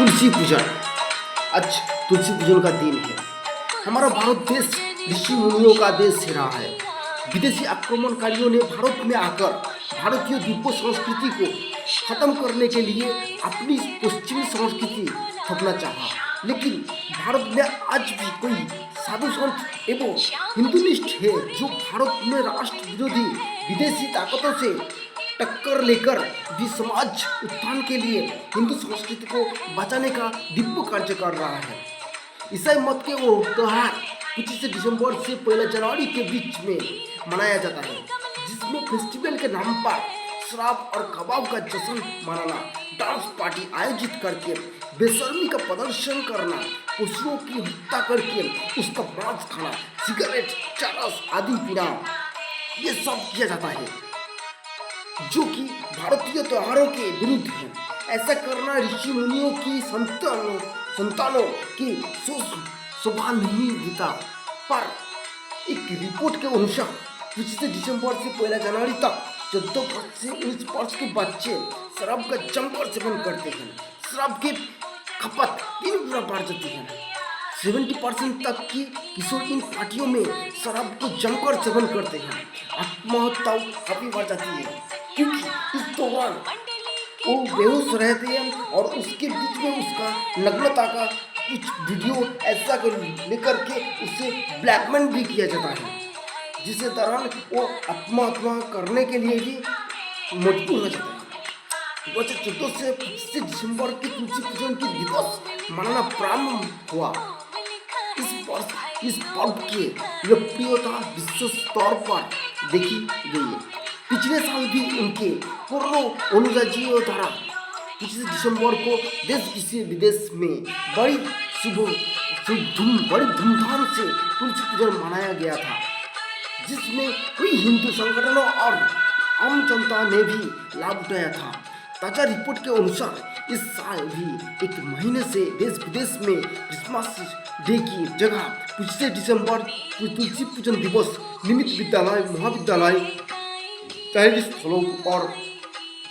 तुलसी पूजन। आज तुलसी पूजन का दिन है। हमारा भारत देश ऋषि मुनियों का देश रहा है। विदेशी आक्रमणकारियों ने भारत में आकर भारतीय दिव्य संस्कृति को खत्म करने के लिए अपनी पश्चिमी संस्कृति थोपना चाहा, लेकिन भारत में आज भी कोई साधु संत एवं हिंदुनिष्ठ है जो भारत में राष्ट्र विरोधी विदेशी ताकतों से टक्कर लेकर भी समाज उत्थान के लिए हिंदू संस्कृति को बचाने का दिव्य कार्य कर रहा है। ईसाई मत के वो त्योहार 25 दिसंबर से 1 जनवरी के बीच में मनाया जाता है, जिसमें फेस्टिवल के नाम पर शराब और कबाब का जश्न मनाना, डांस पार्टी आयोजित करके बेशर्मी का प्रदर्शन करना, पशुओं की हत्या करके उसका मांस खाना, सिगरेट, चरस आदि पीना, ये सब किया जाता है जो कि भारतीय त्योहारों के विरुद्ध है। ऐसा करना ऋषि मुनियों की संतानों की शोभा नहीं देता। पर एक रिपोर्ट के अनुसार 25 दिसंबर से 1 जनवरी तक 14 वर्ष से 19 वर्ष के बच्चे शराब का जमकर सेवन करते हैं। शराब की खपत 3 गुना बढ़ जाती है। 70% तक की किशोर इन पार्टियों में शराब को जमकर सेवन करते हैं। आत्महत्या काफी बढ़ जाती है क्योंकि इस दौरान वो बेहोश रहते हैं और उसके बीच में उसका नग्नता का कुछ वीडियो ऐसा कर लेकर के उसे ब्लैकमेल भी किया जाता है, जिसके दौरान वो आत्महत्या करने के लिए भी मजबूर हो जाता है। 2014 से 25 दिसंबर की तुलसी पूजन की दिवस मनाना प्रारंभ हुआ। इस पर्व की लोकप्रियता विश्व स्तर पर देखी गई है। पिछले साल भी उनके पूर्व अनुयायियों द्वारा 25 दिसंबर को देश किसी विदेश में बड़ी धूमधाम से तुलसी पूजन मनाया गया था, जिसमें कई हिंदू संगठनों और आम जनता ने भी लाभ उठाया था। ताजा रिपोर्ट के अनुसार इस साल भी एक महीने से देश विदेश में क्रिसमस डे की जगह 25 दिसंबर तुलसी पूजन दिवस निमित्त विद्यालय, महाविद्यालय, चारिटी स्थलों और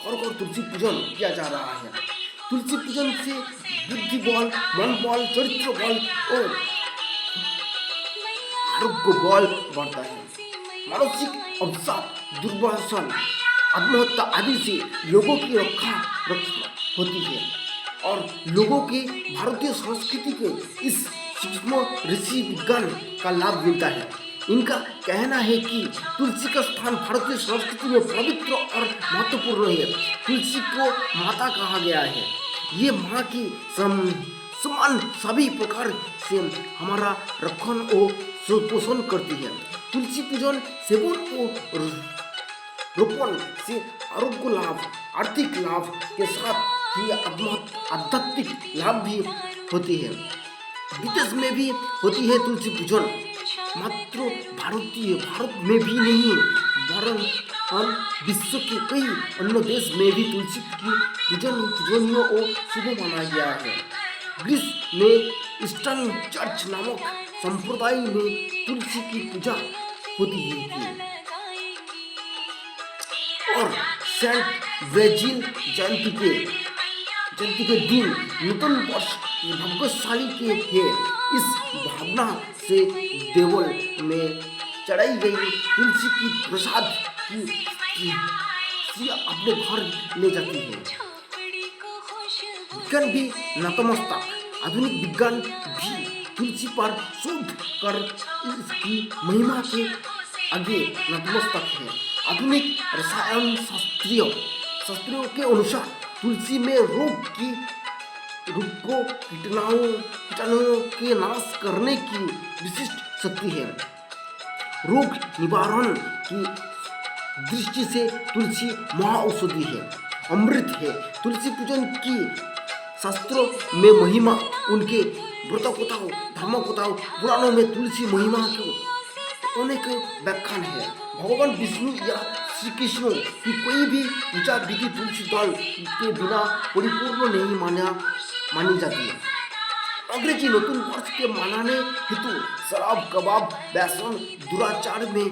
घर तुलसी पूजन किया जा रहा है। तुलसी पूजन से बुद्धि बल, मन बल, चरित्र बल और आरोग्य बल बढ़ता है। मानसिक अवसाद, दुर्वासन, आत्महत्या आदि से लोगों की रक्षा होती है और लोगों के भारतीय संस्कृति के इस सूक्ष्म ऋषि विज्ञान का लाभ मिलता है। इनका कहना है कि तुलसी का स्थान भारतीय संस्कृति में पवित्र और महत्वपूर्ण है। तुलसी को माता कहा गया है। ये माँ की समान सभी प्रकार से हमारा रक्षण और पोषण करती है। तुलसी पूजन सेवन और रोपण से आरोग्य लाभ, आर्थिक लाभ के साथ ही आध्यात्मिक लाभ भी होती है। विदेश में भी होती है तुलसी पूजन, मात्र भारत में भी नहीं वरन विश्व के कई अन्य देश में भी तुलसी की पूजनीय और शुभ माना गया है। ग्रीस में ईस्टर्न चर्च नामक संप्रदाय में तुलसी की पूजा होती है और सेंट ब्रेजिल जयंती के दिन नूतन वर्ष भाग्यशाली के है। इस भावना से देवल में चढ़ाई गई तुलसी की प्रसाद की अपने घर ले जाती है। विज्ञान भी नतमस्तक, आधुनिक विज्ञान भी तुलसी पर शोध कर इसकी महिमा के आगे नतमस्तक है। आधुनिक रसायन शास्त्रियों के अनुसार तुलसी में रोग को कीटाणुओं के नाश करने की विशिष्ट शक्ति है। रोग निवारण की दृष्टि से तुलसी महाऔषधि है, अमृत है। तुलसी पूजन की शास्त्रों में महिमा, उनके व्रतकथाओं, धर्मकथाओं, पुराणों में तुलसी महिमा के अनेक व्याख्यान है। भगवान विष्णु या श्री कृष्ण की कोई भी पूजा विधि तुलसी दल के बिना परिपूर्ण नहीं मानी जाती है। अंग्रेजी नूतन वर्ष के मनाने हेतु शराब, कबाब, व्यसन, दुराचार में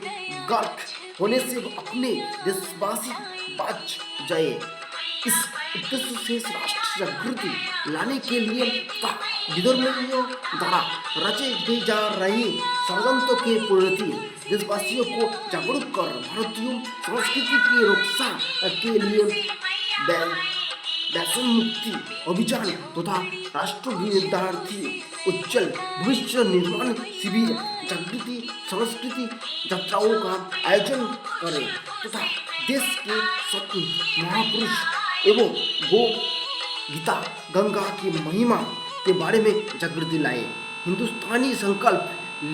गर्क होने से अपने देशवासी बच जाए। इस उद्देश्य से राष्ट्र जागृति लाने के लिए तथा विधर्मियों द्वारा रचे गए जा रहे षड्यंत्रों के प्रति देशवासियों को जागरूक कर भारतीय संस्कृति की रक्षा के लिए व्यसन मुक्ति अभियान तथा राष्ट्र विद्यार्थी उज्जवल भविष्य निर्माण शिविर जागृति संस्कृति यात्राओं का आयोजन करें तथा देश के सपन महापुरुष एवं गो गीता गंगा की महिमा के बारे में जागृति लाए। हिंदुस्तानी संकल्प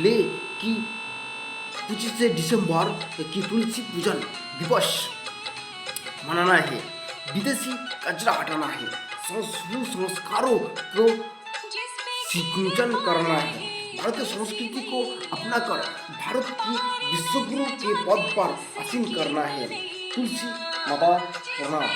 ले कि 25 दिसंबर की तुलसी पूजन दिवस मनाना है, विदेशी कचरा हटाना है, संस्कारों को सिंचन करना है, भारतीय संस्कृति को अपनाकर भारत की विश्वगुरु के पद पर आसीन करना है। तुलसी माता प्रणाम।